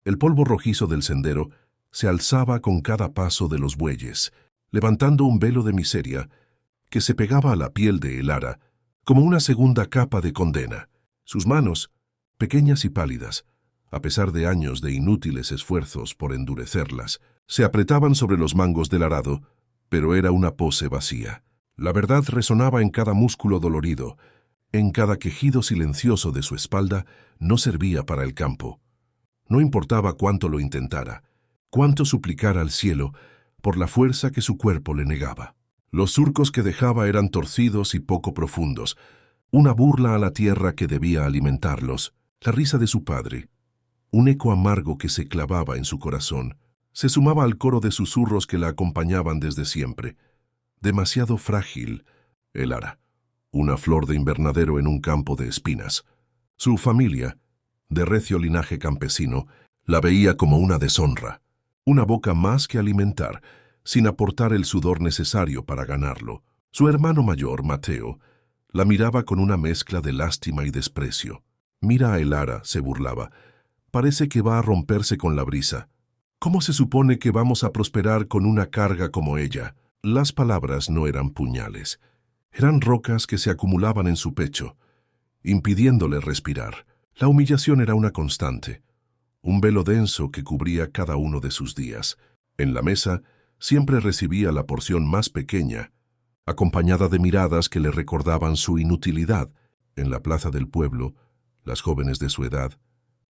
El polvo rojizo del sendero se alzaba con cada paso de los bueyes, levantando un velo de miseria que se pegaba a la piel de Elara como una segunda capa de condena. Sus manos, pequeñas y pálidas, a pesar de años de inútiles esfuerzos por endurecerlas, se apretaban sobre los mangos del arado, pero era una pose vacía. La verdad resonaba en cada músculo dolorido, en cada quejido silencioso de su espalda. No servía para el campo. No importaba cuánto lo intentara, cuánto suplicara al cielo por la fuerza que su cuerpo le negaba. Los surcos que dejaba eran torcidos y poco profundos, una burla a la tierra que debía alimentarlos, la risa de su padre, un eco amargo que se clavaba en su corazón, se sumaba al coro de susurros que la acompañaban desde siempre. Demasiado frágil, Elara, una flor de invernadero en un campo de espinas. Su familia, de recio linaje campesino, la veía como una deshonra, una boca más que alimentar, sin aportar el sudor necesario para ganarlo. Su hermano mayor, Mateo, la miraba con una mezcla de lástima y desprecio. «Mira a Elara», se burlaba, «parece que va a romperse con la brisa. ¿Cómo se supone que vamos a prosperar con una carga como ella?» Las palabras no eran puñales, eran rocas que se acumulaban en su pecho, impidiéndole respirar. La humillación era una constante, un velo denso que cubría cada uno de sus días. En la mesa siempre recibía la porción más pequeña, acompañada de miradas que le recordaban su inutilidad. En la plaza del pueblo, las jóvenes de su edad,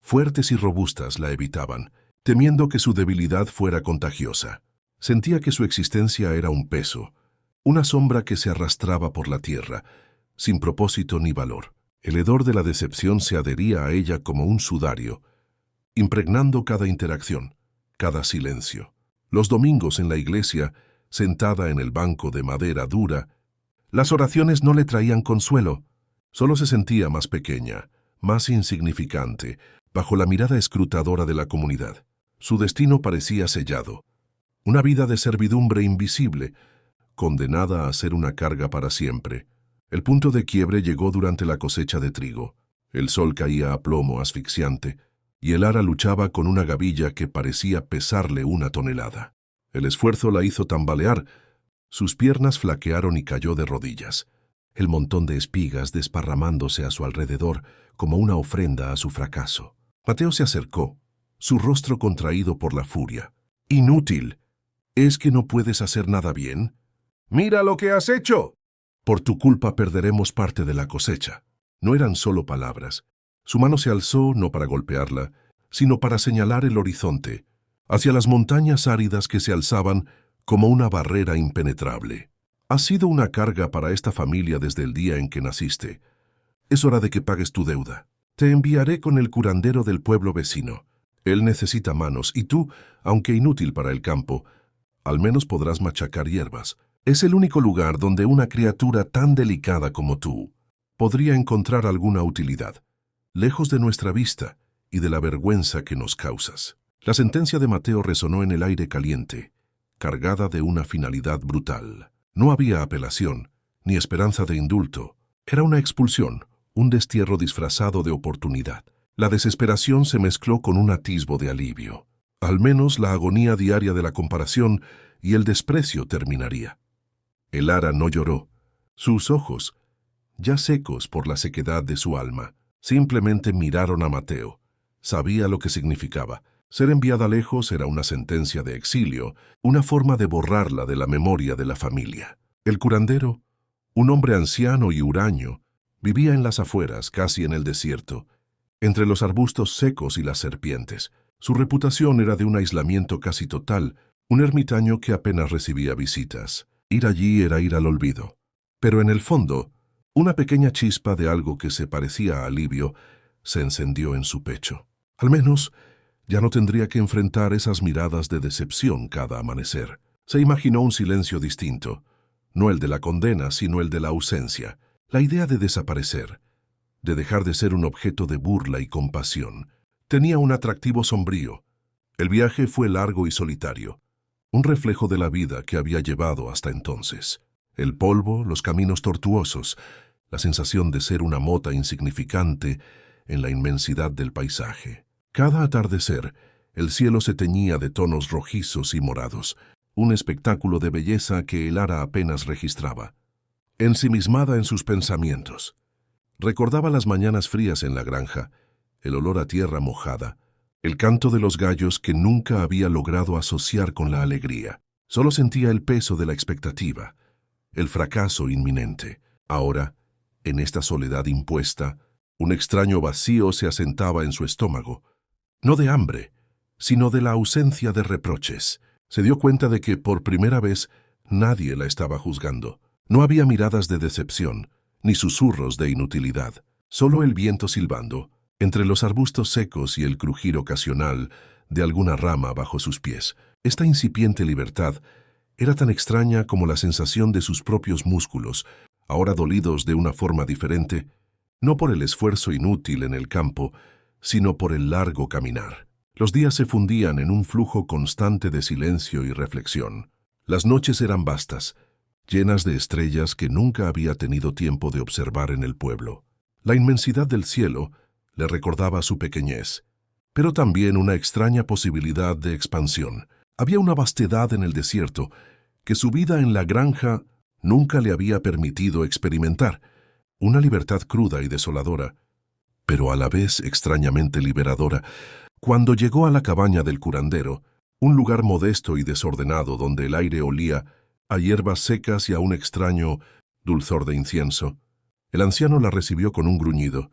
fuertes y robustas, la evitaban, temiendo que su debilidad fuera contagiosa. Sentía que su existencia era un peso, una sombra que se arrastraba por la tierra, sin propósito ni valor. El hedor de la decepción se adhería a ella como un sudario, impregnando cada interacción, cada silencio. Los domingos en la iglesia, sentada en el banco de madera dura, las oraciones no le traían consuelo. Solo se sentía más pequeña, más insignificante, bajo la mirada escrutadora de la comunidad. Su destino parecía sellado. Una vida de servidumbre invisible, condenada a ser una carga para siempre. El punto de quiebre llegó durante la cosecha de trigo. El sol caía a plomo asfixiante, y Elara luchaba con una gavilla que parecía pesarle una tonelada. El esfuerzo la hizo tambalear, sus piernas flaquearon y cayó de rodillas, el montón de espigas desparramándose a su alrededor como una ofrenda a su fracaso. Mateo se acercó, su rostro contraído por la furia. «Inútil. ¿Es que no puedes hacer nada bien? ¡Mira lo que has hecho! Por tu culpa perderemos parte de la cosecha». No eran solo palabras. Su mano se alzó no para golpearla, sino para señalar el horizonte, hacia las montañas áridas que se alzaban como una barrera impenetrable. «Has sido una carga para esta familia desde el día en que naciste. Es hora de que pagues tu deuda. Te enviaré con el curandero del pueblo vecino. Él necesita manos, y tú, aunque inútil para el campo, al menos podrás machacar hierbas. Es el único lugar donde una criatura tan delicada como tú podría encontrar alguna utilidad, lejos de nuestra vista y de la vergüenza que nos causas». La sentencia de Mateo resonó en el aire caliente, cargada de una finalidad brutal. No había apelación, ni esperanza de indulto. Era una expulsión, un destierro disfrazado de oportunidad. La desesperación se mezcló con un atisbo de alivio. Al menos la agonía diaria de la comparación y el desprecio terminaría. Elara no lloró. Sus ojos, ya secos por la sequedad de su alma, simplemente miraron a Mateo. Sabía lo que significaba. Ser enviada lejos era una sentencia de exilio, una forma de borrarla de la memoria de la familia. El curandero, un hombre anciano y huraño, vivía en las afueras, casi en el desierto, entre los arbustos secos y las serpientes. Su reputación era de un aislamiento casi total, un ermitaño que apenas recibía visitas. Ir allí era ir al olvido. Pero en el fondo, una pequeña chispa de algo que se parecía a alivio se encendió en su pecho. Al menos, ya no tendría que enfrentar esas miradas de decepción cada amanecer. Se imaginó un silencio distinto, no el de la condena, sino el de la ausencia, la idea de desaparecer, de dejar de ser un objeto de burla y compasión. Tenía un atractivo sombrío. El viaje fue largo y solitario, un reflejo de la vida que había llevado hasta entonces. El polvo, los caminos tortuosos, la sensación de ser una mota insignificante en la inmensidad del paisaje. Cada atardecer, El cielo se teñía de tonos rojizos y morados, un espectáculo de belleza que Elara apenas registraba. Ensimismada en sus pensamientos, recordaba las mañanas frías en la granja, el olor a tierra mojada, el canto de los gallos que nunca había logrado asociar con la alegría. Solo sentía el peso de la expectativa, el fracaso inminente. Ahora, en esta soledad impuesta, un extraño vacío se asentaba en su estómago, no de hambre, sino de la ausencia de reproches. Se dio cuenta de que, por primera vez, nadie la estaba juzgando. No había miradas de decepción, ni susurros de inutilidad, solo el viento silbando, entre los arbustos secos y el crujir ocasional de alguna rama bajo sus pies. Esta incipiente libertad era tan extraña como la sensación de sus propios músculos, ahora dolidos de una forma diferente, no por el esfuerzo inútil en el campo, sino por el largo caminar. Los días se fundían en un flujo constante de silencio y reflexión. Las noches eran vastas, llenas de estrellas que nunca había tenido tiempo de observar en el pueblo. La inmensidad del cielo le recordaba su pequeñez, pero también una extraña posibilidad de expansión. Había una vastedad en el desierto que su vida en la granja nunca le había permitido experimentar, una libertad cruda y desoladora, pero a la vez extrañamente liberadora. Cuando llegó a la cabaña del curandero, un lugar modesto y desordenado donde el aire olía a hierbas secas y a un extraño dulzor de incienso, el anciano la recibió con un gruñido.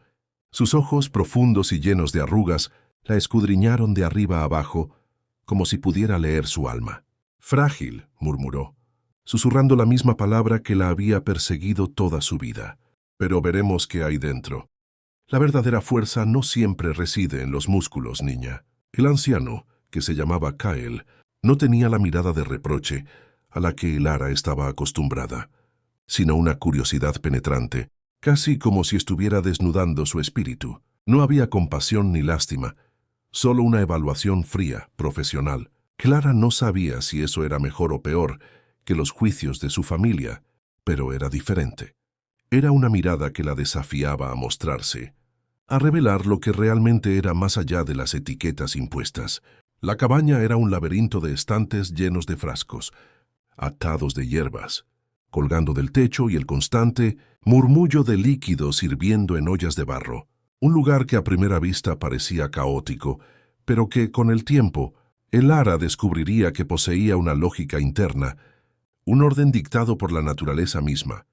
Sus ojos, profundos y llenos de arrugas, la escudriñaron de arriba a abajo, como si pudiera leer su alma. «Frágil», murmuró, susurrando la misma palabra que la había perseguido toda su vida. «Pero veremos qué hay dentro. La verdadera fuerza no siempre reside en los músculos, niña». El anciano, que se llamaba Kael, no tenía la mirada de reproche a la que Elara estaba acostumbrada, sino una curiosidad penetrante, casi como si estuviera desnudando su espíritu. No había compasión ni lástima, solo una evaluación fría, profesional. Clara no sabía si eso era mejor o peor que los juicios de su familia, pero era diferente. Era una mirada que la desafiaba a mostrarse, a revelar lo que realmente era más allá de las etiquetas impuestas. La cabaña era un laberinto de estantes llenos de frascos, atados de hierbas, colgando del techo y el constante murmullo de líquidos hirviendo en ollas de barro. Un lugar que a primera vista parecía caótico, pero que, con el tiempo, Elara descubriría que poseía una lógica interna, un orden dictado por la naturaleza misma.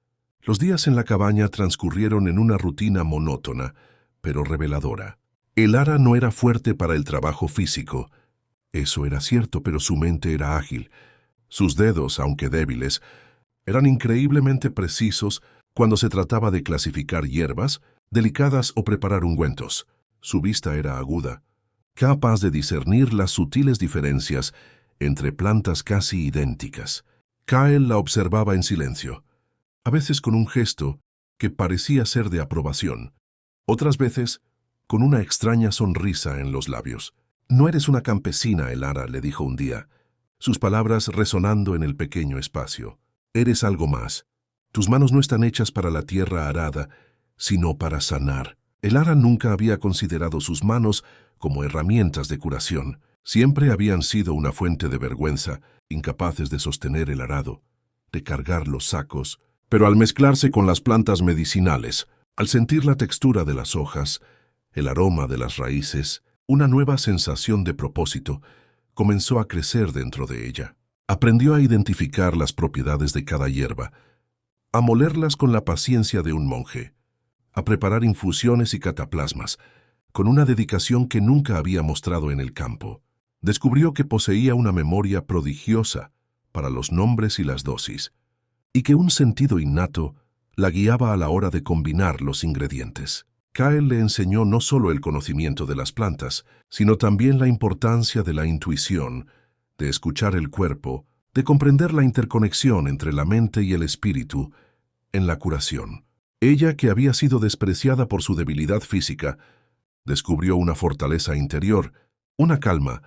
Los días en la cabaña transcurrieron en una rutina monótona, pero reveladora. Elara no era fuerte para el trabajo físico. Eso era cierto, pero su mente era ágil. Sus dedos, aunque débiles, eran increíblemente precisos cuando se trataba de clasificar hierbas, delicadas o preparar ungüentos. Su vista era aguda, capaz de discernir las sutiles diferencias entre plantas casi idénticas. Kael la observaba en silencio, a veces con un gesto que parecía ser de aprobación, otras veces con una extraña sonrisa en los labios. «No eres una campesina, Elara», le dijo un día, sus palabras resonando en el pequeño espacio. «Eres algo más. Tus manos no están hechas para la tierra arada, sino para sanar». Elara nunca había considerado sus manos como herramientas de curación. Siempre habían sido una fuente de vergüenza, incapaces de sostener el arado, de cargar los sacos. Pero al mezclarse con las plantas medicinales, al sentir la textura de las hojas, el aroma de las raíces, una nueva sensación de propósito comenzó a crecer dentro de ella. Aprendió a identificar las propiedades de cada hierba, a molerlas con la paciencia de un monje, a preparar infusiones y cataplasmas, con una dedicación que nunca había mostrado en el campo. Descubrió que poseía una memoria prodigiosa para los nombres y las dosis, y que un sentido innato la guiaba a la hora de combinar los ingredientes. Kael le enseñó no solo el conocimiento de las plantas, sino también la importancia de la intuición, de escuchar el cuerpo, de comprender la interconexión entre la mente y el espíritu en la curación. Ella, que había sido despreciada por su debilidad física, descubrió una fortaleza interior, una calma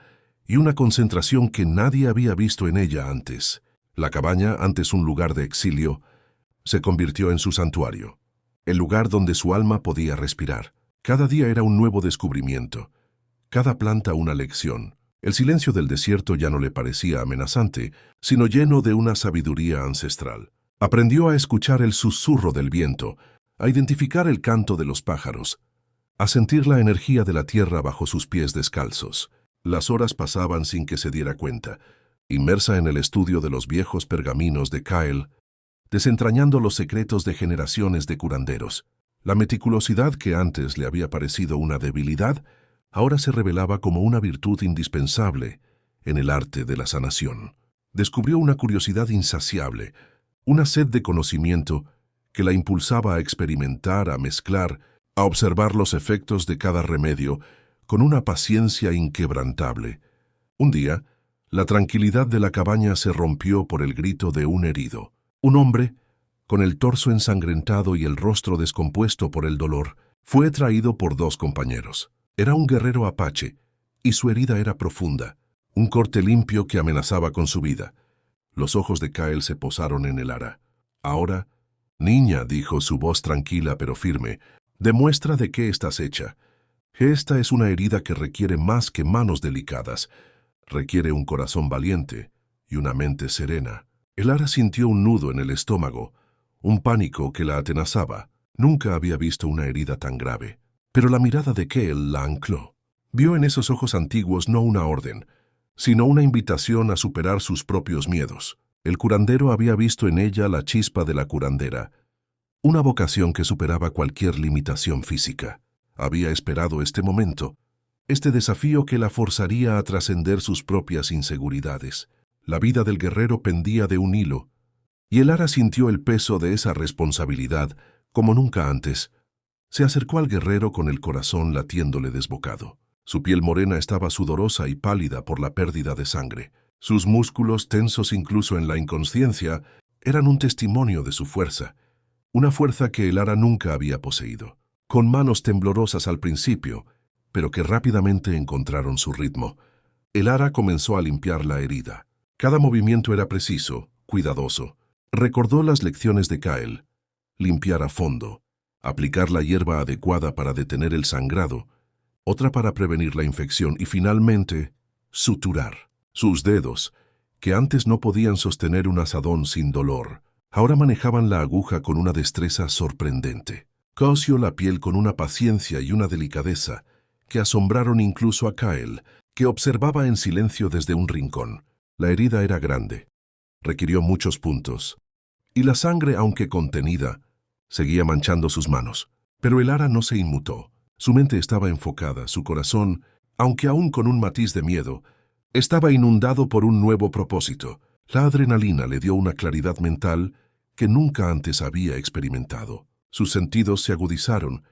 y una concentración que nadie había visto en ella antes. La cabaña, antes un lugar de exilio, se convirtió en su santuario, el lugar donde su alma podía respirar. Cada día era un nuevo descubrimiento, cada planta una lección. El silencio del desierto ya no le parecía amenazante, sino lleno de una sabiduría ancestral. Aprendió a escuchar el susurro del viento, a identificar el canto de los pájaros, a sentir la energía de la tierra bajo sus pies descalzos. Las horas pasaban sin que se diera cuenta, inmersa en el estudio de los viejos pergaminos de Kyle, desentrañando los secretos de generaciones de curanderos. La meticulosidad que antes le había parecido una debilidad, ahora se revelaba como una virtud indispensable en el arte de la sanación. Descubrió una curiosidad insaciable, una sed de conocimiento que la impulsaba a experimentar, a mezclar, a observar los efectos de cada remedio con una paciencia inquebrantable. Un día, la tranquilidad de la cabaña se rompió por el grito de un herido. Un hombre, con el torso ensangrentado y el rostro descompuesto por el dolor, fue traído por dos compañeros. Era un guerrero apache, y su herida era profunda, un corte limpio que amenazaba con su vida. Los ojos de Kyle se posaron en el ara. Ahora, niña, dijo su voz tranquila pero firme, demuestra de qué estás hecha. Esta es una herida que requiere más que manos delicadas. Requiere un corazón valiente y una mente serena. El ara sintió un nudo en el estómago, un pánico que la atenazaba. Nunca había visto una herida tan grave. Pero la mirada de Kale la ancló. Vio en esos ojos antiguos no una orden, sino una invitación a superar sus propios miedos. El curandero había visto en ella la chispa de la curandera, una vocación que superaba cualquier limitación física. Había esperado este momento, este desafío que la forzaría a trascender sus propias inseguridades. La vida del guerrero pendía de un hilo, y el ara sintió el peso de esa responsabilidad como nunca antes. Se acercó al guerrero con el corazón latiéndole desbocado. Su piel morena estaba sudorosa y pálida por la pérdida de sangre. Sus músculos, tensos incluso en la inconsciencia, eran un testimonio de su fuerza, una fuerza que el ara nunca había poseído. Con manos temblorosas al principio, pero que rápidamente encontraron su ritmo, el ara comenzó a limpiar la herida. Cada movimiento era preciso, cuidadoso. Recordó las lecciones de Kyle: limpiar a fondo, aplicar la hierba adecuada para detener el sangrado, otra para prevenir la infección y finalmente, suturar. Sus dedos, que antes no podían sostener un azadón sin dolor, ahora manejaban la aguja con una destreza sorprendente. Cosió la piel con una paciencia y una delicadeza que asombraron incluso a Kyle, que observaba en silencio desde un rincón. La herida era grande, requirió muchos puntos, y la sangre, aunque contenida, seguía manchando sus manos. Pero el ara no se inmutó. Su mente estaba enfocada, su corazón, aunque aún con un matiz de miedo, estaba inundado por un nuevo propósito. La adrenalina le dio una claridad mental que nunca antes había experimentado. Sus sentidos se agudizaron,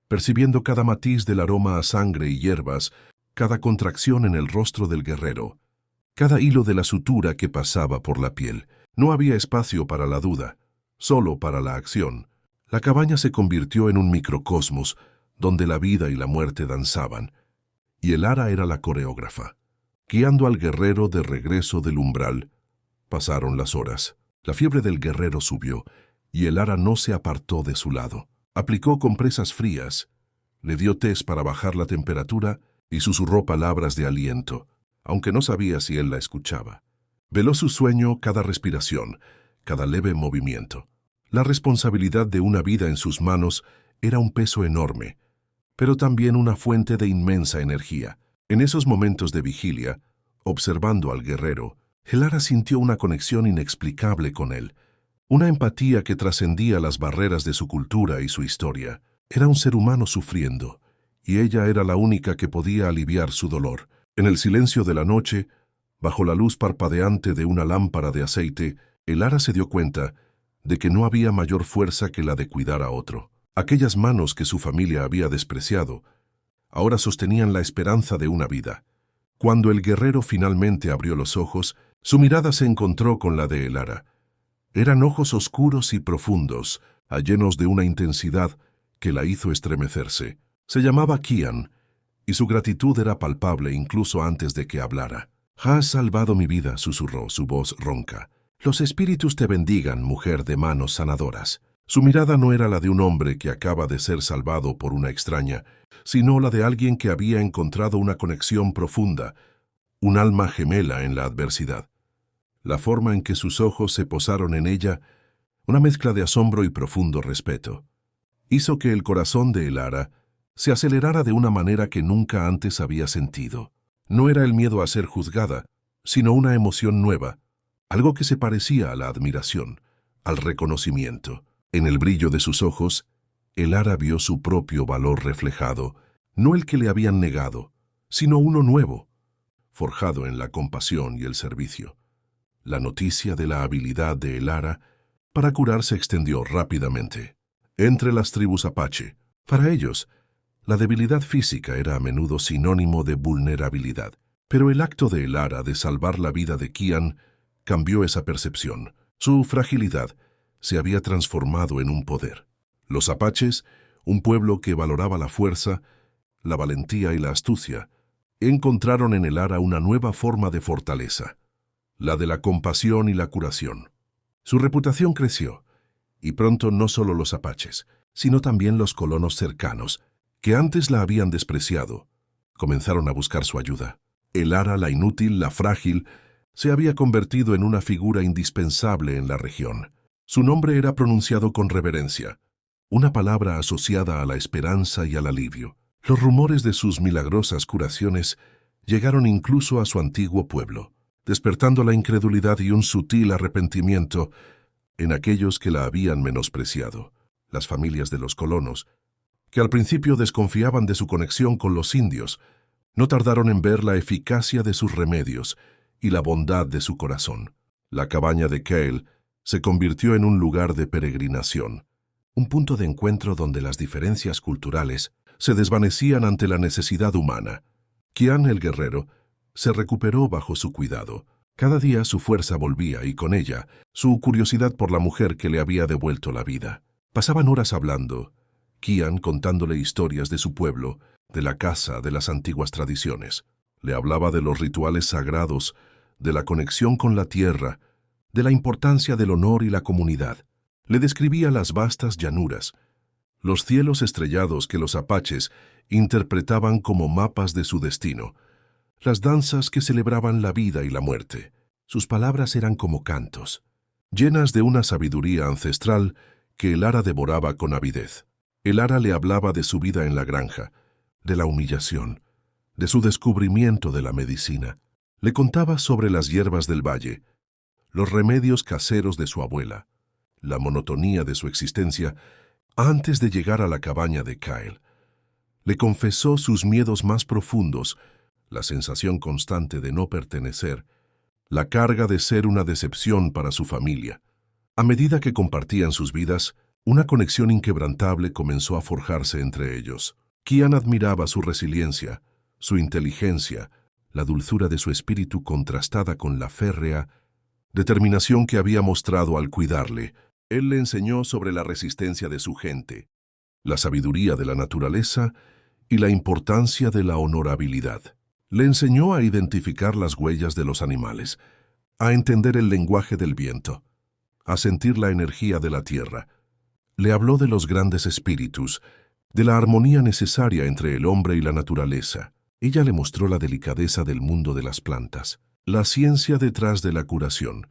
percibiendo cada matiz del aroma a sangre y hierbas, cada contracción en el rostro del guerrero, cada hilo de la sutura que pasaba por la piel. No había espacio para la duda, solo para la acción. La cabaña se convirtió en un microcosmos donde la vida y la muerte danzaban, y el ara era la coreógrafa. Guiando al guerrero de regreso del umbral, pasaron las horas. La fiebre del guerrero subió, y el ara no se apartó de su lado. Aplicó compresas frías, le dio tés para bajar la temperatura y susurró palabras de aliento, aunque no sabía si él la escuchaba. Veló su sueño, cada respiración, cada leve movimiento. La responsabilidad de una vida en sus manos era un peso enorme, pero también una fuente de inmensa energía. En esos momentos de vigilia, observando al guerrero, el ara sintió una conexión inexplicable con él, una empatía que trascendía las barreras de su cultura y su historia. Era un ser humano sufriendo, y ella era la única que podía aliviar su dolor. En el silencio de la noche, bajo la luz parpadeante de una lámpara de aceite, el ara se dio cuenta de que no había mayor fuerza que la de cuidar a otro. Aquellas manos que su familia había despreciado, ahora sostenían la esperanza de una vida. Cuando el guerrero finalmente abrió los ojos, su mirada se encontró con la de el ara. Eran ojos oscuros y profundos, llenos de una intensidad que la hizo estremecerse. Se llamaba Kian, y su gratitud era palpable incluso antes de que hablara. «Has salvado mi vida», susurró su voz ronca. «Los espíritus te bendigan, mujer de manos sanadoras». Su mirada no era la de un hombre que acaba de ser salvado por una extraña, sino la de alguien que había encontrado una conexión profunda, un alma gemela en la adversidad. La forma en que sus ojos se posaron en ella, una mezcla de asombro y profundo respeto, hizo que el corazón de Elara se acelerara de una manera que nunca antes había sentido. No era el miedo a ser juzgada, sino una emoción nueva, algo que se parecía a la admiración, al reconocimiento. En el brillo de sus ojos, Elara vio su propio valor reflejado, no el que le habían negado, sino uno nuevo, forjado en la compasión y el servicio. La noticia de la habilidad de Elara para curar se extendió rápidamente entre las tribus apache. Para ellos, la debilidad física era a menudo sinónimo de vulnerabilidad, pero el acto de Elara de salvar la vida de Kian cambió esa percepción. Su fragilidad se había transformado en un poder. Los apaches, un pueblo que valoraba la fuerza, la valentía y la astucia, encontraron en Elara una nueva forma de fortaleza, la de la compasión y la curación. Su reputación creció, y pronto no solo los apaches, sino también los colonos cercanos, que antes la habían despreciado, comenzaron a buscar su ayuda. Elara, la inútil, la frágil, se había convertido en una figura indispensable en la región. Su nombre era pronunciado con reverencia, una palabra asociada a la esperanza y al alivio. Los rumores de sus milagrosas curaciones llegaron incluso a su antiguo pueblo, despertando la incredulidad y un sutil arrepentimiento en aquellos que la habían menospreciado. Las familias de los colonos, que al principio desconfiaban de su conexión con los indios, no tardaron en ver la eficacia de sus remedios y la bondad de su corazón. La cabaña de Kale se convirtió en un lugar de peregrinación, un punto de encuentro donde las diferencias culturales se desvanecían ante la necesidad humana. Kian el guerrero se recuperó bajo su cuidado. Cada día su fuerza volvía y con ella su curiosidad por la mujer que le había devuelto la vida. Pasaban horas hablando, Kian contándole historias de su pueblo, de la casa, de las antiguas tradiciones. Le hablaba de los rituales sagrados, de la conexión con la tierra, de la importancia del honor y la comunidad. Le describía las vastas llanuras, los cielos estrellados que los apaches interpretaban como mapas de su destino, las danzas que celebraban la vida y la muerte. Sus palabras eran como cantos, llenas de una sabiduría ancestral que Elara devoraba con avidez. Elara le hablaba de su vida en la granja, de la humillación, de su descubrimiento de la medicina. Le contaba sobre las hierbas del valle, los remedios caseros de su abuela, la monotonía de su existencia antes de llegar a la cabaña de Kyle. Le confesó sus miedos más profundos, la sensación constante de no pertenecer, la carga de ser una decepción para su familia. A medida que compartían sus vidas, una conexión inquebrantable comenzó a forjarse entre ellos. Kian admiraba su resiliencia, su inteligencia, la dulzura de su espíritu contrastada con la férrea determinación que había mostrado al cuidarle. Él le enseñó sobre la resistencia de su gente, la sabiduría de la naturaleza y la importancia de la honorabilidad. Le enseñó a identificar las huellas de los animales, a entender el lenguaje del viento, a sentir la energía de la tierra. Le habló de los grandes espíritus, de la armonía necesaria entre el hombre y la naturaleza. Ella le mostró la delicadeza del mundo de las plantas, la ciencia detrás de la curación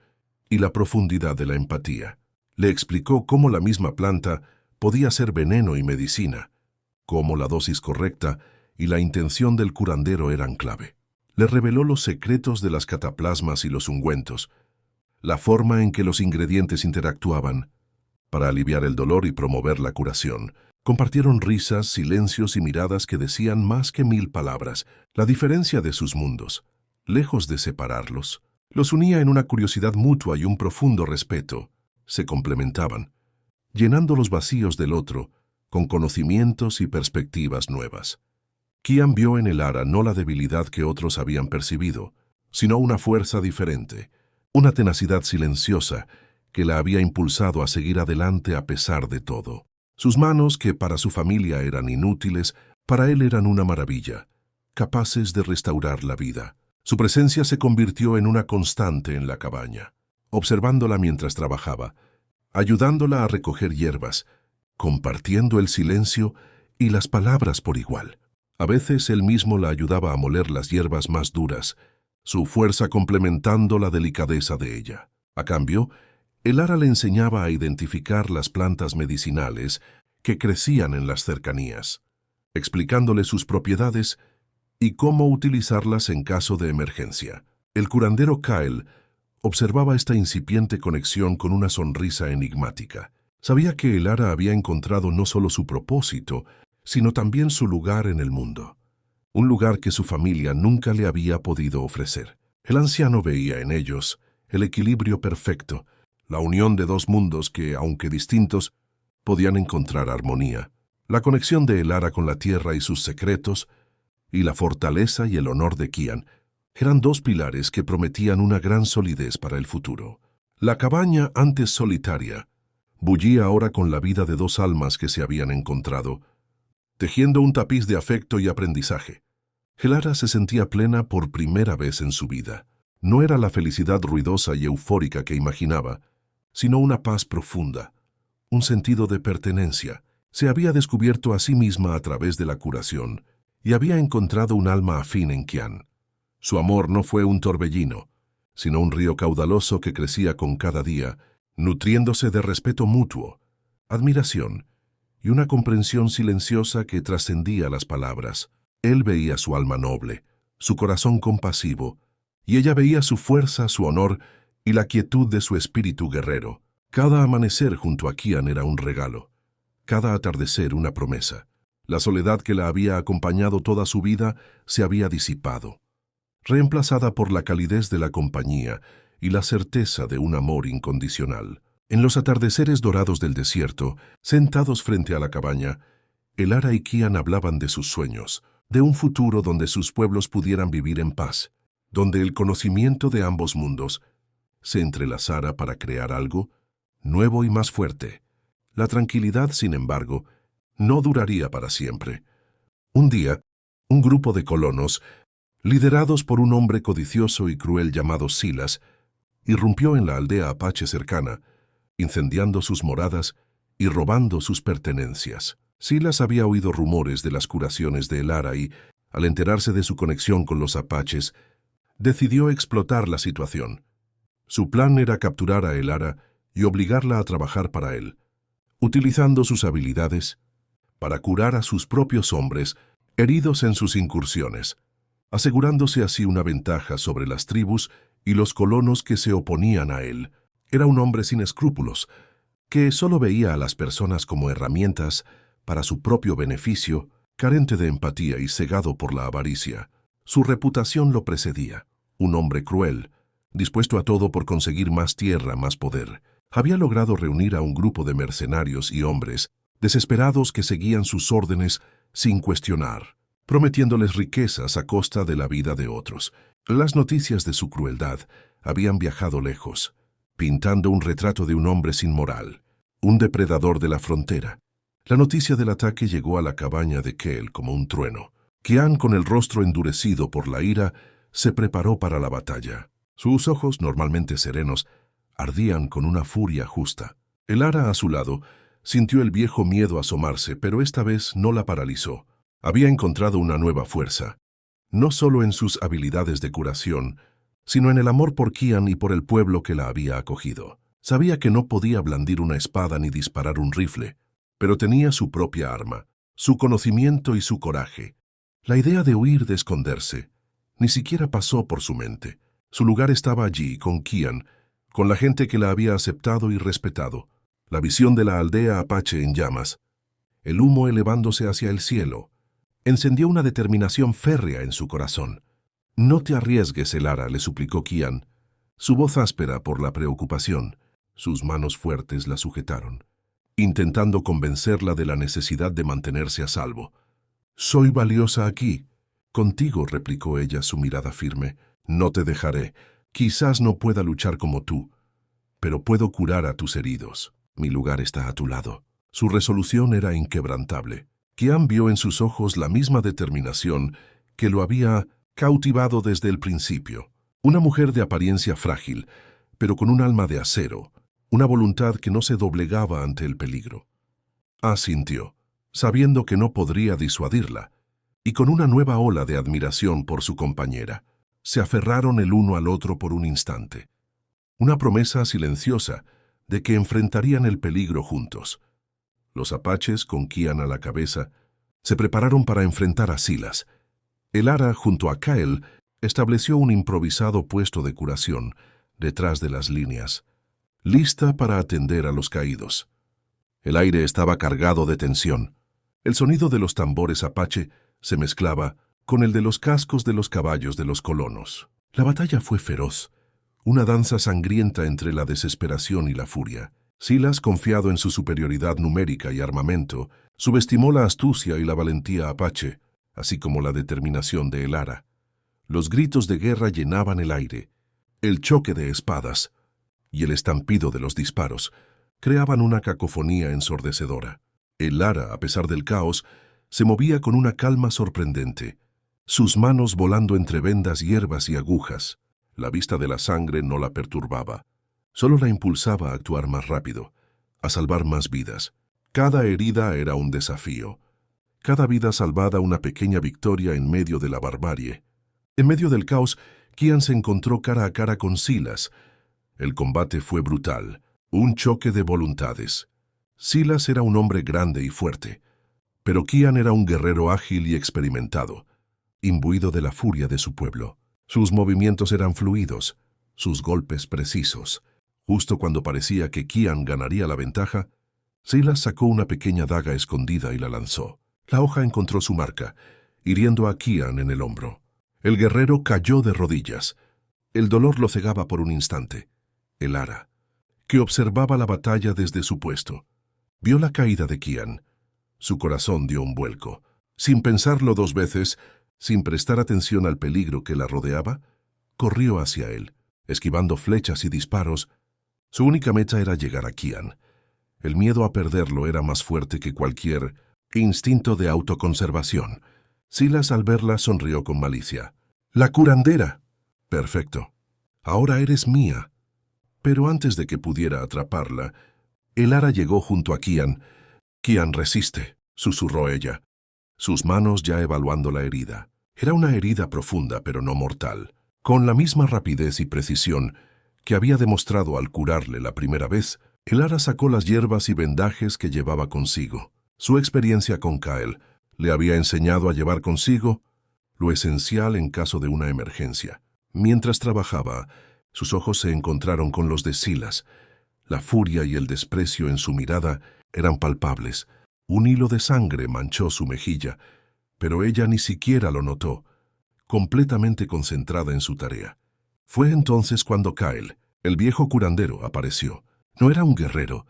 y la profundidad de la empatía. Le explicó cómo la misma planta podía ser veneno y medicina, cómo la dosis correcta y la intención del curandero eran clave. Le reveló los secretos de las cataplasmas y los ungüentos, la forma en que los ingredientes interactuaban para aliviar el dolor y promover la curación. Compartieron risas, silencios y miradas que decían más que 1000 palabras. La diferencia de sus mundos, lejos de separarlos, los unía en una curiosidad mutua y un profundo respeto. Se complementaban, llenando los vacíos del otro con conocimientos y perspectivas nuevas. Kian vio en Elara no la debilidad que otros habían percibido, sino una fuerza diferente, una tenacidad silenciosa que la había impulsado a seguir adelante a pesar de todo. Sus manos, que para su familia eran inútiles, para él eran una maravilla, capaces de restaurar la vida. Su presencia se convirtió en una constante en la cabaña, observándola mientras trabajaba, ayudándola a recoger hierbas, compartiendo el silencio y las palabras por igual. A veces él mismo la ayudaba a moler las hierbas más duras, su fuerza complementando la delicadeza de ella. A cambio, Elara le enseñaba a identificar las plantas medicinales que crecían en las cercanías, explicándole sus propiedades y cómo utilizarlas en caso de emergencia. El curandero Kyle observaba esta incipiente conexión con una sonrisa enigmática. Sabía que Elara había encontrado no solo su propósito, sino también su lugar en el mundo. Un lugar que su familia nunca le había podido ofrecer. El anciano veía en ellos el equilibrio perfecto, la unión de dos mundos que, aunque distintos, podían encontrar armonía. La conexión de Elara con la tierra y sus secretos, y la fortaleza y el honor de Kian, eran dos pilares que prometían una gran solidez para el futuro. La cabaña, antes solitaria, bullía ahora con la vida de dos almas que se habían encontrado, tejiendo un tapiz de afecto y aprendizaje. Elara se sentía plena por primera vez en su vida. No era la felicidad ruidosa y eufórica que imaginaba, sino una paz profunda, un sentido de pertenencia. Se había descubierto a sí misma a través de la curación y había encontrado un alma afín en Kian. Su amor no fue un torbellino, sino un río caudaloso que crecía con cada día, nutriéndose de respeto mutuo, admiración y una comprensión silenciosa que trascendía las palabras. Él veía su alma noble, su corazón compasivo, y ella veía su fuerza, su honor y la quietud de su espíritu guerrero. Cada amanecer junto a Kian era un regalo, cada atardecer una promesa. La soledad que la había acompañado toda su vida se había disipado, reemplazada por la calidez de la compañía y la certeza de un amor incondicional. En los atardeceres dorados del desierto, sentados frente a la cabaña, Elara y Kian hablaban de sus sueños, de un futuro donde sus pueblos pudieran vivir en paz, donde el conocimiento de ambos mundos se entrelazara para crear algo nuevo y más fuerte. La tranquilidad, sin embargo, no duraría para siempre. Un día, un grupo de colonos, liderados por un hombre codicioso y cruel llamado Silas, irrumpió en la aldea apache cercana, incendiando sus moradas y robando sus pertenencias. Silas había oído rumores de las curaciones de Elara y, al enterarse de su conexión con los apaches, decidió explotar la situación. Su plan era capturar a Elara y obligarla a trabajar para él, utilizando sus habilidades para curar a sus propios hombres heridos en sus incursiones, asegurándose así una ventaja sobre las tribus y los colonos que se oponían a él. Era un hombre sin escrúpulos, que solo veía a las personas como herramientas para su propio beneficio, carente de empatía y cegado por la avaricia. Su reputación lo precedía. Un hombre cruel, dispuesto a todo por conseguir más tierra, más poder. Había logrado reunir a un grupo de mercenarios y hombres desesperados que seguían sus órdenes sin cuestionar, prometiéndoles riquezas a costa de la vida de otros. Las noticias de su crueldad habían viajado lejos, pintando un retrato de un hombre sin moral, un depredador de la frontera. La noticia del ataque llegó a la cabaña de Kel como un trueno. Kian, con el rostro endurecido por la ira, se preparó para la batalla. Sus ojos, normalmente serenos, ardían con una furia justa. Elara, a su lado, sintió el viejo miedo asomarse, pero esta vez no la paralizó. Había encontrado una nueva fuerza, no solo en sus habilidades de curación, sino en el amor por Kian y por el pueblo que la había acogido. Sabía que no podía blandir una espada ni disparar un rifle, pero tenía su propia arma, su conocimiento y su coraje. La idea de huir, de esconderse, ni siquiera pasó por su mente. Su lugar estaba allí, con Kian, con la gente que la había aceptado y respetado. La visión de la aldea apache en llamas, el humo elevándose hacia el cielo, encendió una determinación férrea en su corazón. «No te arriesgues, Elara», le suplicó Kian, su voz áspera por la preocupación. Sus manos fuertes la sujetaron, intentando convencerla de la necesidad de mantenerse a salvo. «Soy valiosa aquí». «Contigo», replicó ella, su mirada firme. «No te dejaré. Quizás no pueda luchar como tú, pero puedo curar a tus heridos. Mi lugar está a tu lado». Su resolución era inquebrantable. Kian vio en sus ojos la misma determinación que lo había cautivado desde el principio. Una mujer de apariencia frágil, pero con un alma de acero, una voluntad que no se doblegaba ante el peligro. Asintió, sabiendo que no podría disuadirla, y con una nueva ola de admiración por su compañera. se aferraron el uno al otro por un instante. Una promesa silenciosa de que enfrentarían el peligro juntos. Los apaches, con Kian a la cabeza, se prepararon para enfrentar a Silas. El Ara, junto a Kyle, estableció un improvisado puesto de curación detrás de las líneas, lista para atender a los caídos. El aire estaba cargado de tensión. El sonido de los tambores apache se mezclaba con el de los cascos de los caballos de los colonos. La batalla fue feroz, una danza sangrienta entre la desesperación y la furia. Silas, confiado en su superioridad numérica y armamento, subestimó la astucia y la valentía apache, así como la determinación de El Ara. Los gritos de guerra llenaban el aire. El choque de espadas y el estampido de los disparos creaban una cacofonía ensordecedora. El Ara, a pesar del caos, se movía con una calma sorprendente, sus manos volando entre vendas, hierbas y agujas. La vista de la sangre no la perturbaba, solo la impulsaba a actuar más rápido, a salvar más vidas. Cada herida era un desafío, cada vida salvada una pequeña victoria en medio de la barbarie. En medio del caos, Kian se encontró cara a cara con Silas. El combate fue brutal, un choque de voluntades. Silas era un hombre grande y fuerte, pero Kian era un guerrero ágil y experimentado, imbuido de la furia de su pueblo. Sus movimientos eran fluidos, sus golpes precisos. Justo cuando parecía que Kian ganaría la ventaja, Silas sacó una pequeña daga escondida y la lanzó. La hoja encontró su marca, hiriendo a Kian en el hombro. El guerrero cayó de rodillas. El dolor lo cegaba por un instante. El Ara, que observaba la batalla desde su puesto, vio la caída de Kian. Su corazón dio un vuelco. Sin pensarlo dos veces, sin prestar atención al peligro que la rodeaba, corrió hacia él, esquivando flechas y disparos. Su única meta era llegar a Kian. El miedo a perderlo era más fuerte que cualquier instinto de autoconservación. Silas, al verla, sonrió con malicia. «¡La curandera!». «Perfecto. Ahora eres mía». Pero antes de que pudiera atraparla, el Ara llegó junto a Kian. «Kian, resiste», susurró ella, sus manos ya evaluando la herida. Era una herida profunda, pero no mortal. Con la misma rapidez y precisión que había demostrado al curarle la primera vez, el Ara sacó las hierbas y vendajes que llevaba consigo. Su experiencia con Kyle le había enseñado a llevar consigo lo esencial en caso de una emergencia. Mientras trabajaba, sus ojos se encontraron con los de Silas. La furia y el desprecio en su mirada eran palpables. Un hilo de sangre manchó su mejilla, pero ella ni siquiera lo notó, completamente concentrada en su tarea. Fue entonces cuando Kyle, el viejo curandero, apareció. No era un guerrero,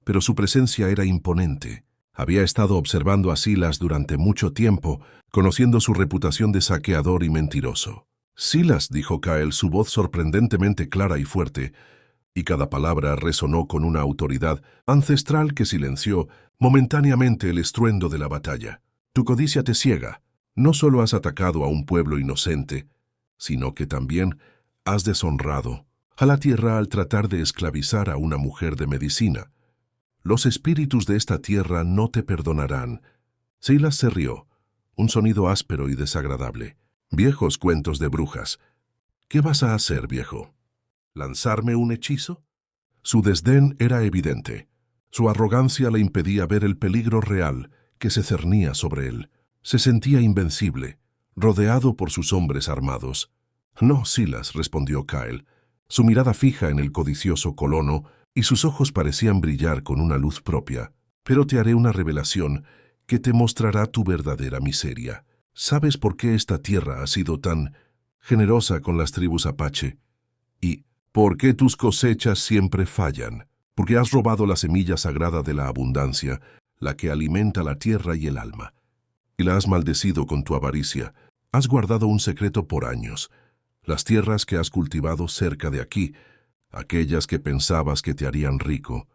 pero su presencia era imponente. Había estado observando a Silas durante mucho tiempo, conociendo su reputación de saqueador y mentiroso. «Silas», dijo Kyle, su voz sorprendentemente clara y fuerte, y cada palabra resonó con una autoridad ancestral que silenció momentáneamente el estruendo de la batalla. «Tu codicia te ciega. No solo has atacado a un pueblo inocente, sino que también has deshonrado a la tierra al tratar de esclavizar a una mujer de medicina. Los espíritus de esta tierra no te perdonarán». Silas se rió, un sonido áspero y desagradable. «Viejos cuentos de brujas. ¿Qué vas a hacer, viejo? ¿Lanzarme un hechizo?». Su desdén era evidente. Su arrogancia le impedía ver el peligro real que se cernía sobre él. Se sentía invencible, rodeado por sus hombres armados. «No, Silas», respondió Kyle, su mirada fija en el codicioso colono, y sus ojos parecían brillar con una luz propia. «Pero te haré una revelación que te mostrará tu verdadera miseria. ¿Sabes por qué esta tierra ha sido tan generosa con las tribus apache? ¿Y por qué tus cosechas siempre fallan? Porque has robado la semilla sagrada de la abundancia, la que alimenta la tierra y el alma, y la has maldecido con tu avaricia. Has guardado un secreto por años. Las tierras que has cultivado cerca de aquí, aquellas que pensabas que te harían rico,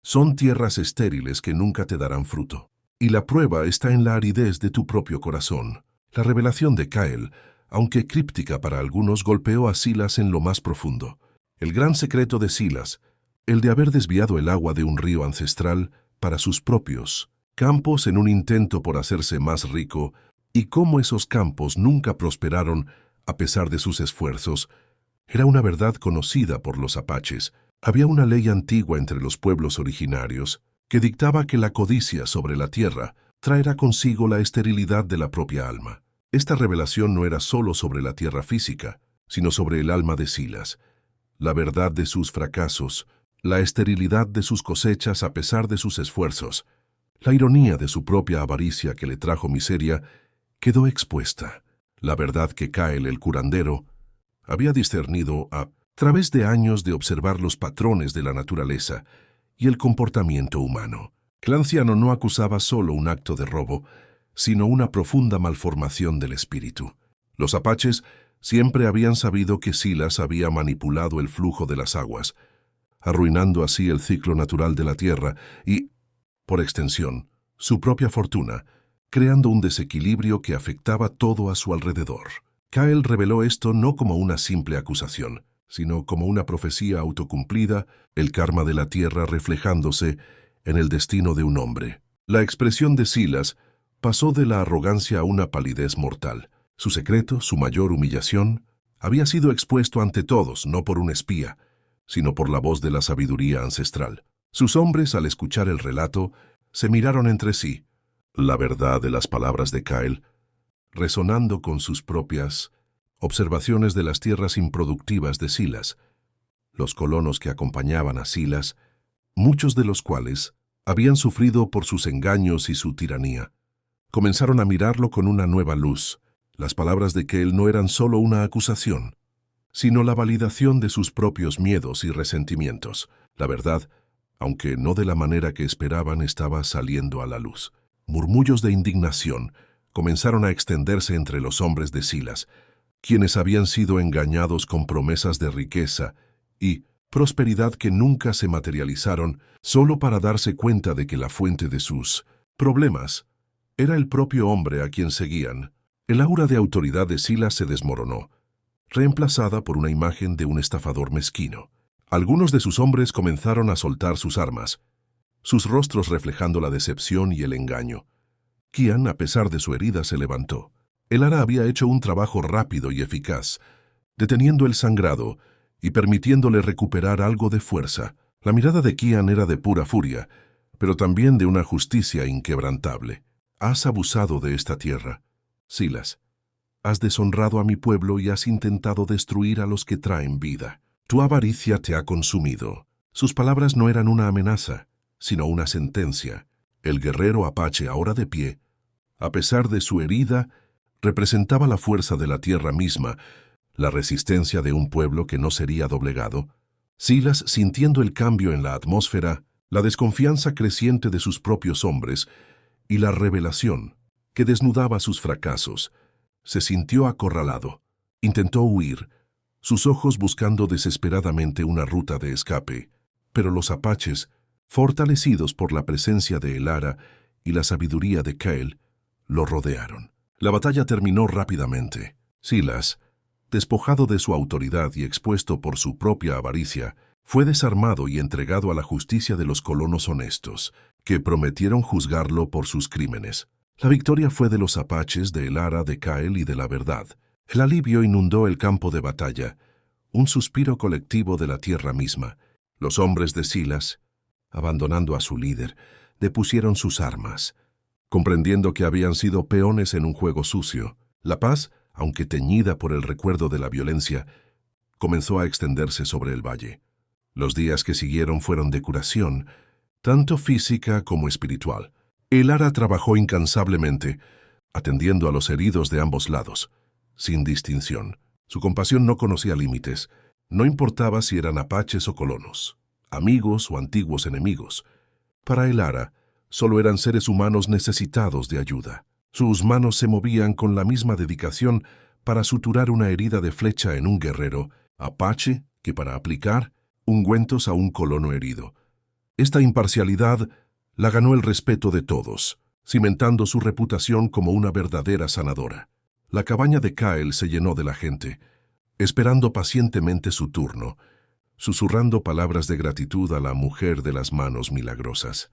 son tierras estériles que nunca te darán fruto. Y la prueba está en la aridez de tu propio corazón». La revelación de Kyle, aunque críptica para algunos, golpeó a Silas en lo más profundo. El gran secreto de Silas, el de haber desviado el agua de un río ancestral para sus propios campos en un intento por hacerse más rico, y cómo esos campos nunca prosperaron A pesar de sus esfuerzos, era una verdad conocida por los apaches. Había una ley antigua entre los pueblos originarios que dictaba que la codicia sobre la tierra traerá consigo la esterilidad de la propia alma. Esta revelación no era solo sobre la tierra física, sino sobre el alma de Silas, la verdad de sus fracasos, la esterilidad de sus cosechas a pesar de sus esfuerzos, la ironía de su propia avaricia que le trajo miseria, quedó expuesta. La verdad que Kyle, el curandero, había discernido a través de años de observar los patrones de la naturaleza y el comportamiento humano. El anciano no acusaba solo un acto de robo, sino una profunda malformación del espíritu. Los apaches siempre habían sabido que Silas había manipulado el flujo de las aguas, arruinando así el ciclo natural de la tierra y, por extensión, su propia fortuna, creando un desequilibrio que afectaba todo a su alrededor. Kyle reveló esto no como una simple acusación, sino como una profecía autocumplida, el karma de la tierra reflejándose en el destino de un hombre. La expresión de Silas pasó de la arrogancia a una palidez mortal. Su secreto, su mayor humillación, había sido expuesto ante todos, no por un espía, sino por la voz de la sabiduría ancestral. Sus hombres, al escuchar el relato, se miraron entre sí. La verdad de las palabras de Kyle, resonando con sus propias observaciones de las tierras improductivas de Silas. Los colonos que acompañaban a Silas, muchos de los cuales habían sufrido por sus engaños y su tiranía, comenzaron a mirarlo con una nueva luz. Las palabras de Kyle no eran solo una acusación, sino la validación de sus propios miedos y resentimientos. La verdad, aunque no de la manera que esperaban, estaba saliendo a la luz. Murmullos de indignación comenzaron a extenderse entre los hombres de Silas, quienes habían sido engañados con promesas de riqueza y prosperidad que nunca se materializaron, solo para darse cuenta de que la fuente de sus problemas era el propio hombre a quien seguían. El aura de autoridad de Silas se desmoronó, reemplazada por una imagen de un estafador mezquino. Algunos de sus hombres comenzaron a soltar sus armas, sus rostros reflejando la decepción y el engaño. Kian, a pesar de su herida, se levantó. El ara había hecho un trabajo rápido y eficaz, deteniendo el sangrado y permitiéndole recuperar algo de fuerza. La mirada de Kian era de pura furia, pero también de una justicia inquebrantable. Has abusado de esta tierra, Silas. Has deshonrado a mi pueblo y has intentado destruir a los que traen vida. Tu avaricia te ha consumido. Sus palabras no eran una amenaza, sino una sentencia. El guerrero apache, ahora de pie, a pesar de su herida, representaba la fuerza de la tierra misma, la resistencia de un pueblo que no sería doblegado. Silas, sintiendo el cambio en la atmósfera, la desconfianza creciente de sus propios hombres y la revelación que desnudaba sus fracasos, se sintió acorralado. Intentó huir, sus ojos buscando desesperadamente una ruta de escape, pero los apaches, fortalecidos por la presencia de el ara y la sabiduría de Kyle, lo rodearon. La batalla terminó rápidamente. Silas, despojado de su autoridad y expuesto por su propia avaricia, fue desarmado y entregado a la justicia de los colonos honestos, que prometieron juzgarlo por sus crímenes. La victoria fue de los apaches, de el ara, de Kyle y de la verdad. El alivio inundó el campo de batalla, un suspiro colectivo de la tierra misma. Los hombres de Silas, abandonando a su líder, depusieron sus armas, comprendiendo que habían sido peones en un juego sucio. La paz, aunque teñida por el recuerdo de la violencia, comenzó a extenderse sobre el valle. Los días que siguieron fueron de curación, tanto física como espiritual. El ara trabajó incansablemente, atendiendo a los heridos de ambos lados, sin distinción. Su compasión no conocía límites, no importaba si eran apaches o colonos, amigos o antiguos enemigos. Para el ara, solo eran seres humanos necesitados de ayuda. Sus manos se movían con la misma dedicación para suturar una herida de flecha en un guerrero apache que para aplicar ungüentos a un colono herido. Esta imparcialidad la ganó el respeto de todos, cimentando su reputación como una verdadera sanadora. La cabaña de Kyle se llenó de la gente, esperando pacientemente su turno, susurrando palabras de gratitud a la mujer de las manos milagrosas.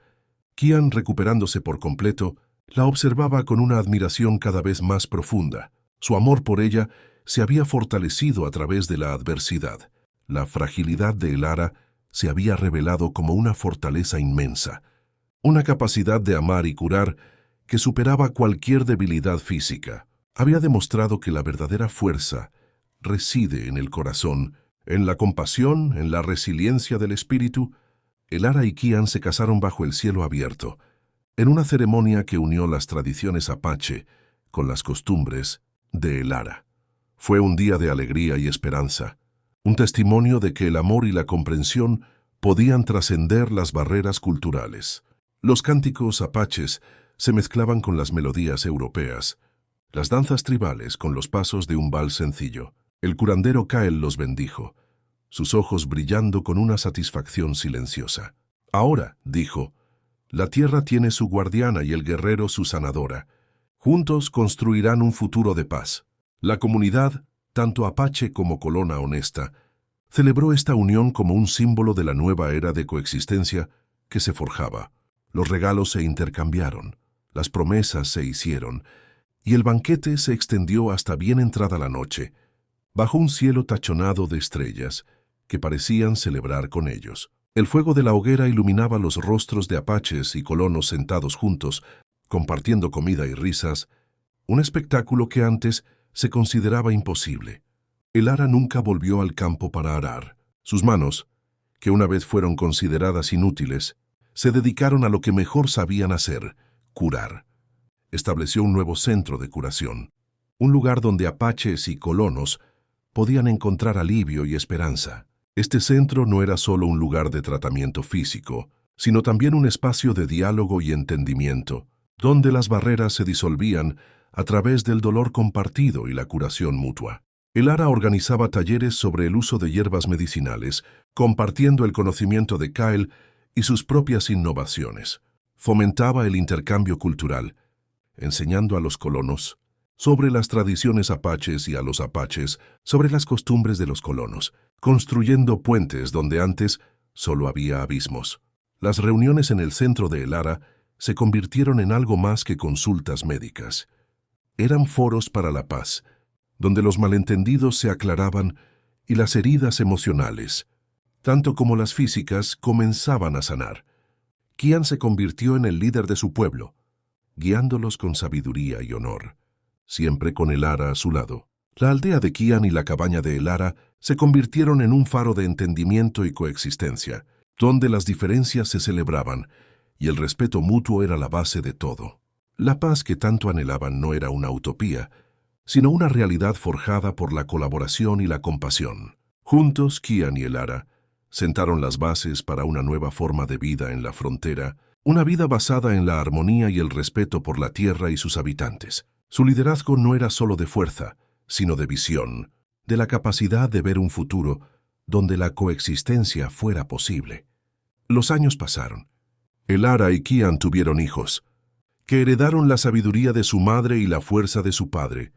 Kian, recuperándose por completo, la observaba con una admiración cada vez más profunda. Su amor por ella se había fortalecido a través de la adversidad. La fragilidad de Elara se había revelado como una fortaleza inmensa, una capacidad de amar y curar que superaba cualquier debilidad física. Había demostrado que la verdadera fuerza reside en el corazón, en la compasión, en la resiliencia del espíritu. Elara y Kian se casaron bajo el cielo abierto, en una ceremonia que unió las tradiciones apache con las costumbres de Elara. Fue un día de alegría y esperanza, un testimonio de que el amor y la comprensión podían trascender las barreras culturales. Los cánticos apaches se mezclaban con las melodías europeas, las danzas tribales con los pasos de un vals sencillo. El curandero Kael los bendijo, sus ojos brillando con una satisfacción silenciosa. Ahora, dijo, la tierra tiene su guardiana y el guerrero su sanadora. Juntos construirán un futuro de paz. La comunidad, tanto apache como colona honesta, celebró esta unión como un símbolo de la nueva era de coexistencia que se forjaba. Los regalos se intercambiaron, las promesas se hicieron, y el banquete se extendió hasta bien entrada la noche, bajo un cielo tachonado de estrellas que parecían celebrar con ellos. El fuego de la hoguera iluminaba los rostros de apaches y colonos sentados juntos, compartiendo comida y risas, un espectáculo que antes se consideraba imposible. Elara nunca volvió al campo para arar. Sus manos, que una vez fueron consideradas inútiles, se dedicaron a lo que mejor sabían hacer, curar. Estableció un nuevo centro de curación, un lugar donde apaches y colonos podían encontrar alivio y esperanza. Este centro no era solo un lugar de tratamiento físico, sino también un espacio de diálogo y entendimiento, donde las barreras se disolvían a través del dolor compartido y la curación mutua. Elara organizaba talleres sobre el uso de hierbas medicinales, compartiendo el conocimiento de Kael y sus propias innovaciones. Fomentaba el intercambio cultural, enseñando a los colonos sobre las tradiciones apaches y a los apaches sobre las costumbres de los colonos, construyendo puentes donde antes solo había abismos. Las reuniones en el centro de Elara se convirtieron en algo más que consultas médicas. Eran foros para la paz, donde los malentendidos se aclaraban y las heridas emocionales, tanto como las físicas, comenzaban a sanar. Kian se convirtió en el líder de su pueblo, guiándolos con sabiduría y honor, siempre con Elara a su lado. La aldea de Kian y la cabaña de Elara se convirtieron en un faro de entendimiento y coexistencia, donde las diferencias se celebraban y el respeto mutuo era la base de todo. La paz que tanto anhelaban no era una utopía, sino una realidad forjada por la colaboración y la compasión. Juntos, Kian y Elara sentaron las bases para una nueva forma de vida en la frontera, una vida basada en la armonía y el respeto por la tierra y sus habitantes. Su liderazgo no era solo de fuerza, sino de visión, de la capacidad de ver un futuro donde la coexistencia fuera posible. Los años pasaron. Elara y Kian tuvieron hijos, que heredaron la sabiduría de su madre y la fuerza de su padre,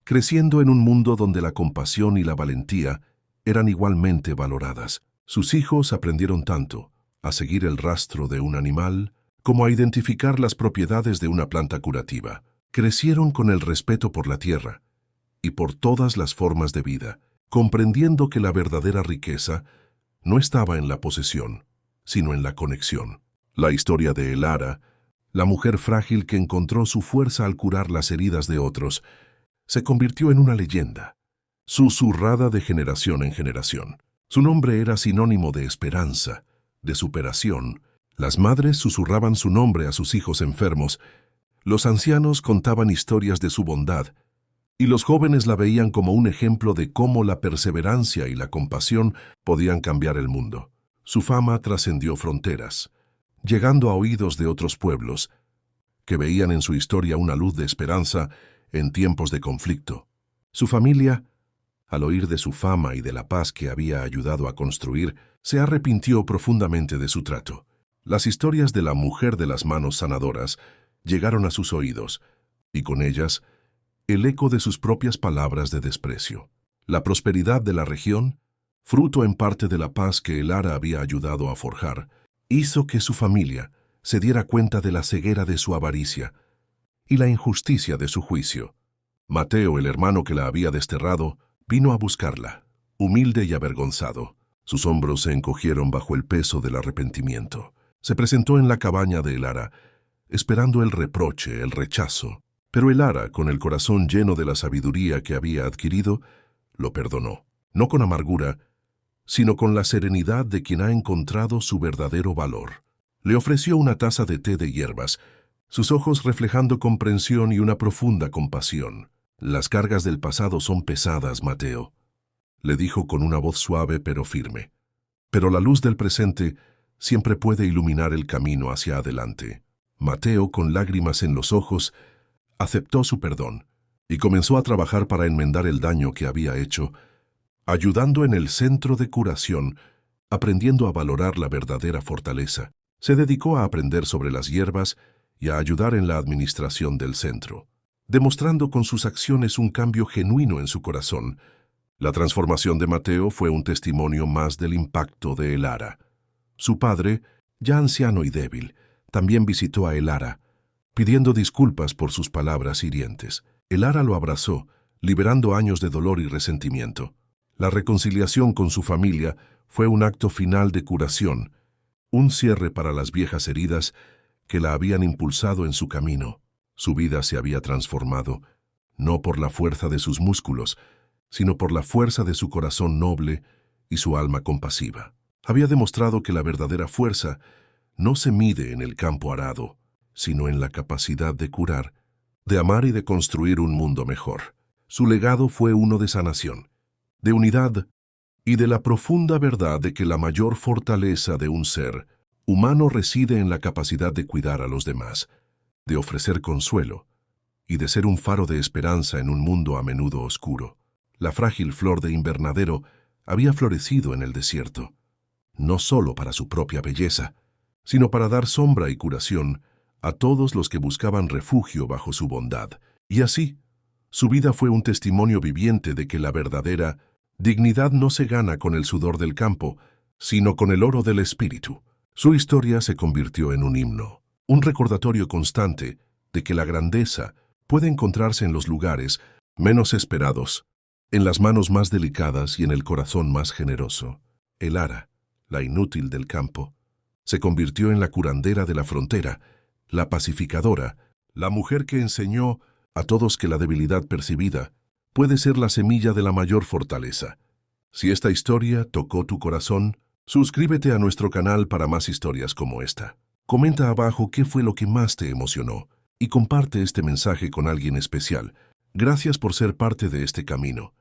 creciendo en un mundo donde la compasión y la valentía eran igualmente valoradas. Sus hijos aprendieron tanto a seguir el rastro de un animal como a identificar las propiedades de una planta curativa. Crecieron con el respeto por la tierra y por todas las formas de vida, comprendiendo que la verdadera riqueza no estaba en la posesión, sino en la conexión. La historia de Elara, la mujer frágil que encontró su fuerza al curar las heridas de otros, se convirtió en una leyenda, susurrada de generación en generación. Su nombre era sinónimo de esperanza, de superación. Las madres susurraban su nombre a sus hijos enfermos, los ancianos contaban historias de su bondad, y los jóvenes la veían como un ejemplo de cómo la perseverancia y la compasión podían cambiar el mundo. Su fama trascendió fronteras, llegando a oídos de otros pueblos, que veían en su historia una luz de esperanza en tiempos de conflicto. Su familia, al oír de su fama y de la paz que había ayudado a construir, se arrepintió profundamente de su trato. Las historias de la mujer de las manos sanadoras llegaron a sus oídos, y con ellas, el eco de sus propias palabras de desprecio. La prosperidad de la región, fruto en parte de la paz que Elara había ayudado a forjar, hizo que su familia se diera cuenta de la ceguera de su avaricia y la injusticia de su juicio. Mateo, el hermano que la había desterrado, vino a buscarla, humilde y avergonzado. Sus hombros se encogieron bajo el peso del arrepentimiento. Se presentó en la cabaña de Elara, esperando el reproche, el rechazo. Pero Elara, con el corazón lleno de la sabiduría que había adquirido, lo perdonó, no con amargura, sino con la serenidad de quien ha encontrado su verdadero valor. Le ofreció una taza de té de hierbas, sus ojos reflejando comprensión y una profunda compasión. «Las cargas del pasado son pesadas, Mateo», le dijo con una voz suave pero firme. «Pero la luz del presente siempre puede iluminar el camino hacia adelante». Mateo, con lágrimas en los ojos, aceptó su perdón y comenzó a trabajar para enmendar el daño que había hecho, ayudando en el centro de curación, aprendiendo a valorar la verdadera fortaleza. Se dedicó a aprender sobre las hierbas y a ayudar en la administración del centro, demostrando con sus acciones un cambio genuino en su corazón. La transformación de Mateo fue un testimonio más del impacto de Elara. Su padre, ya anciano y débil, también visitó a Elara, pidiendo disculpas por sus palabras hirientes. Elara lo abrazó, liberando años de dolor y resentimiento. La reconciliación con su familia fue un acto final de curación, un cierre para las viejas heridas que la habían impulsado en su camino. Su vida se había transformado, no por la fuerza de sus músculos, sino por la fuerza de su corazón noble y su alma compasiva. Había demostrado que la verdadera fuerza no se mide en el campo arado, sino en la capacidad de curar, de amar y de construir un mundo mejor. Su legado fue uno de sanación, de unidad y de la profunda verdad de que la mayor fortaleza de un ser humano reside en la capacidad de cuidar a los demás, de ofrecer consuelo y de ser un faro de esperanza en un mundo a menudo oscuro. La frágil flor de invernadero había florecido en el desierto, no solo para su propia belleza, sino para dar sombra y curación a todos los que buscaban refugio bajo su bondad. Y así, su vida fue un testimonio viviente de que la verdadera dignidad no se gana con el sudor del campo, sino con el oro del espíritu. Su historia se convirtió en un himno, un recordatorio constante de que la grandeza puede encontrarse en los lugares menos esperados, en las manos más delicadas y en el corazón más generoso. Elara, la inútil del campo, se convirtió en la curandera de la frontera, la pacificadora, la mujer que enseñó a todos que la debilidad percibida puede ser la semilla de la mayor fortaleza. Si esta historia tocó tu corazón, suscríbete a nuestro canal para más historias como esta. Comenta abajo qué fue lo que más te emocionó y comparte este mensaje con alguien especial. Gracias por ser parte de este camino.